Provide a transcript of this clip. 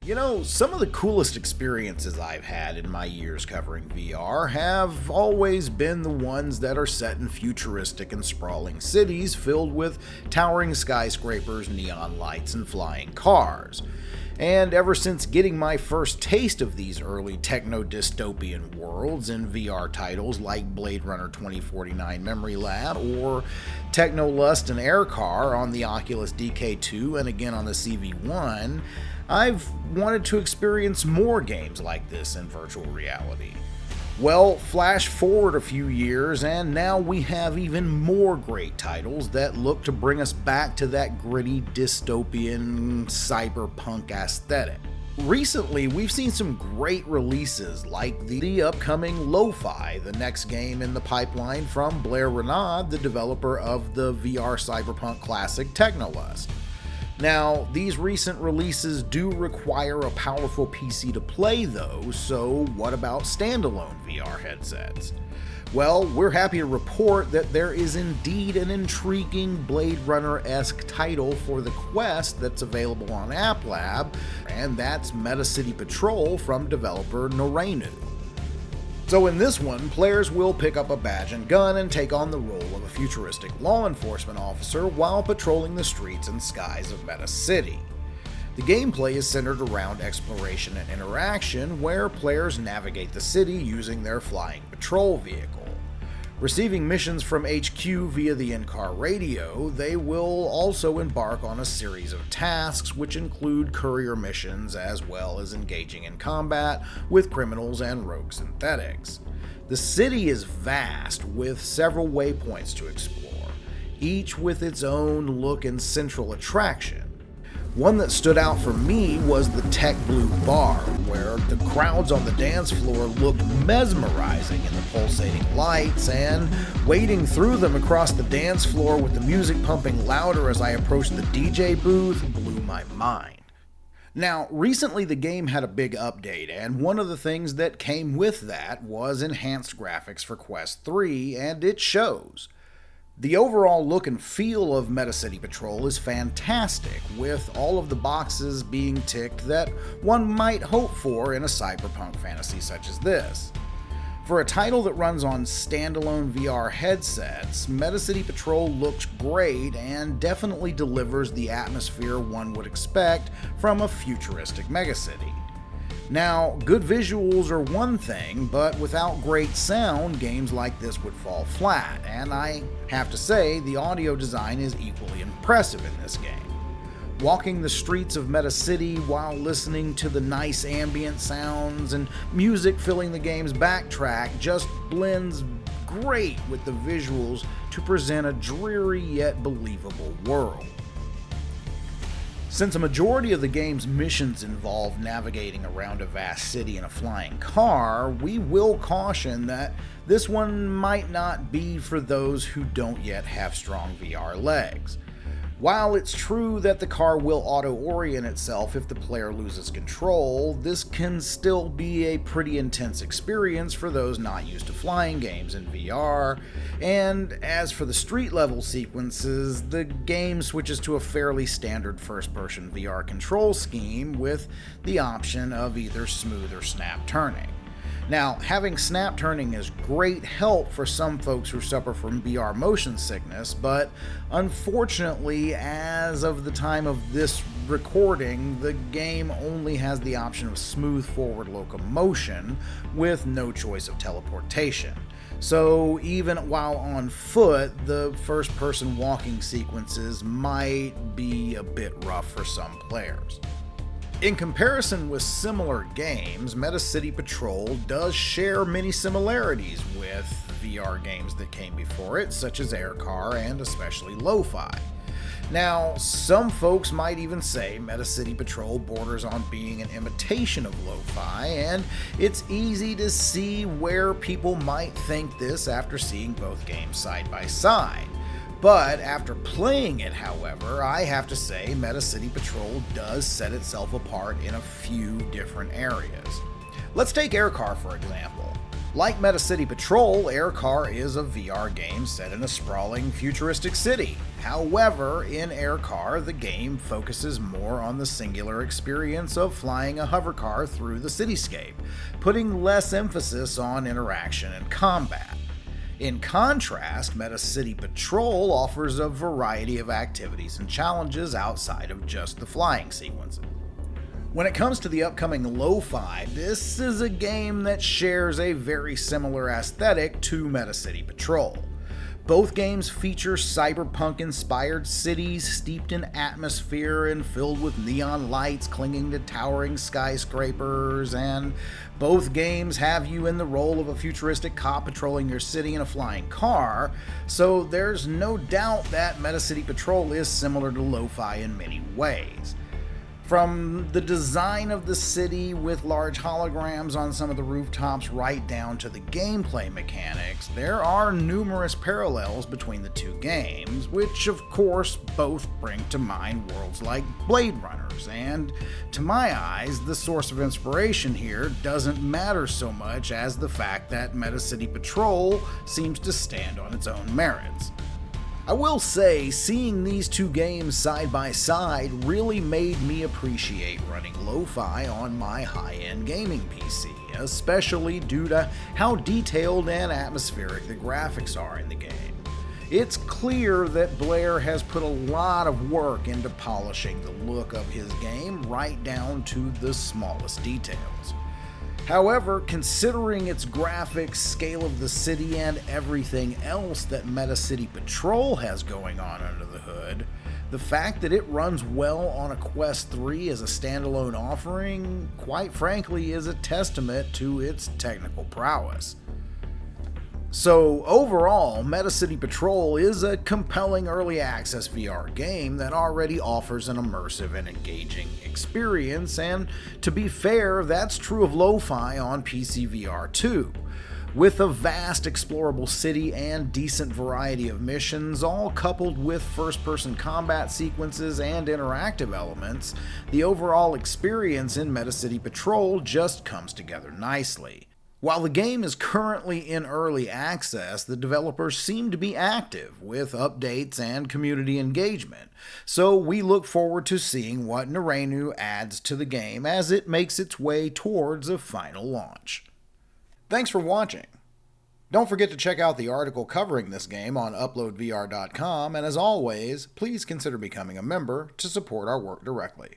You know, some of the coolest experiences I've had in my years covering VR have always been the ones that are set in futuristic and sprawling cities filled with towering skyscrapers, neon lights, and flying cars. And ever since getting my first taste of these early techno-dystopian worlds in VR titles like Blade Runner 2049 Memory Lab or Technolust and Aircar on the Oculus DK2 and again on the CV1, I've wanted to experience more games like this in virtual reality. Well, flash forward a few years, and now we have even more great titles that look to bring us back to that gritty, dystopian, cyberpunk aesthetic. Recently, we've seen some great releases like the upcoming Lo-Fi, the next game in the pipeline from Blair Renaud, the developer of the VR cyberpunk classic Technolust. Now, these recent releases do require a powerful PC to play though, so what about standalone VR headsets? Well, we're happy to report that there is indeed an intriguing Blade Runner-esque title for the Quest that's available on App Lab, and that's Metacity Patrol from developer Norainu. So in this one, players will pick up a badge and gun and take on the role of a futuristic law enforcement officer while patrolling the streets and skies of Meta City. The gameplay is centered around exploration and interaction, where players navigate the city using their flying patrol vehicle. Receiving missions from HQ via the in-car radio, they will also embark on a series of tasks which include courier missions as well as engaging in combat with criminals and rogue synthetics. The city is vast with several waypoints to explore, each with its own look and central attraction. One that stood out for me was the Tech Blue Bar, where the crowds on the dance floor looked mesmerizing in the pulsating lights, and wading through them across the dance floor with the music pumping louder as I approached the DJ booth blew my mind. Now, recently the game had a big update, and one of the things that came with that was enhanced graphics for Quest 3, and it shows. The overall look and feel of Metacity Patrol is fantastic, with all of the boxes being ticked that one might hope for in a cyberpunk fantasy such as this. For a title that runs on standalone VR headsets, Metacity Patrol looks great and definitely delivers the atmosphere one would expect from a futuristic megacity. Now, good visuals are one thing, but without great sound, games like this would fall flat, and I have to say, the audio design is equally impressive in this game. Walking the streets of Meta City while listening to the nice ambient sounds and music filling the game's backtrack just blends great with the visuals to present a dreary yet believable world. Since a majority of the game's missions involve navigating around a vast city in a flying car, we will caution that this one might not be for those who don't yet have strong VR legs. While it's true that the car will auto-orient itself if the player loses control, this can still be a pretty intense experience for those not used to flying games in VR, and as for the street-level sequences, the game switches to a fairly standard first-person VR control scheme with the option of either smooth or snap turning. Now, having snap turning is great help for some folks who suffer from VR motion sickness, but unfortunately, as of the time of this recording, the game only has the option of smooth forward locomotion with no choice of teleportation. So even while on foot, the first-person walking sequences might be a bit rough for some players. In comparison with similar games, Metacity Patrol does share many similarities with VR games that came before it, such as Aircar and especially Lo-Fi. Now, some folks might even say Metacity Patrol borders on being an imitation of Lo-Fi, and it's easy to see where people might think this after seeing both games side by side. But after playing it, however, I have to say Metacity Patrol does set itself apart in a few different areas. Let's take Aircar for example. Like Metacity Patrol, Aircar is a VR game set in a sprawling, futuristic city. However, in Aircar, the game focuses more on the singular experience of flying a hovercar through the cityscape, putting less emphasis on interaction and combat. In contrast, Metacity Patrol offers a variety of activities and challenges outside of just the flying sequences. When it comes to the upcoming Lo-Fi, this is a game that shares a very similar aesthetic to Metacity Patrol. Both games feature cyberpunk-inspired cities steeped in atmosphere and filled with neon lights clinging to towering skyscrapers, and both games have you in the role of a futuristic cop patrolling your city in a flying car, so there's no doubt that Metacity Patrol is similar to Lo-Fi in many ways. From the design of the city with large holograms on some of the rooftops right down to the gameplay mechanics, there are numerous parallels between the two games, which of course both bring to mind worlds like Blade Runners, and to my eyes, the source of inspiration here doesn't matter so much as the fact that Metacity Patrol seems to stand on its own merits. I will say, seeing these two games side by side really made me appreciate running Lo-Fi on my high-end gaming PC, especially due to how detailed and atmospheric the graphics are in the game. It's clear that Blair has put a lot of work into polishing the look of his game right down to the smallest details. However, considering its graphics, scale of the city, and everything else that Metacity Patrol has going on under the hood, the fact that it runs well on a Quest 3 as a standalone offering, quite frankly, is a testament to its technical prowess. So overall, Metacity Patrol is a compelling early access VR game that already offers an immersive and engaging experience, and to be fair, that's true of Lo-Fi on PC VR too. With a vast explorable city and decent variety of missions, all coupled with first-person combat sequences and interactive elements, the overall experience in Metacity Patrol just comes together nicely. While the game is currently in early access, the developers seem to be active with updates and community engagement, so we look forward to seeing what Norainu adds to the game as it makes its way towards a final launch. Thanks for watching. Don't forget to check out the article covering this game on UploadVR.com, and as always, please consider becoming a member to support our work directly.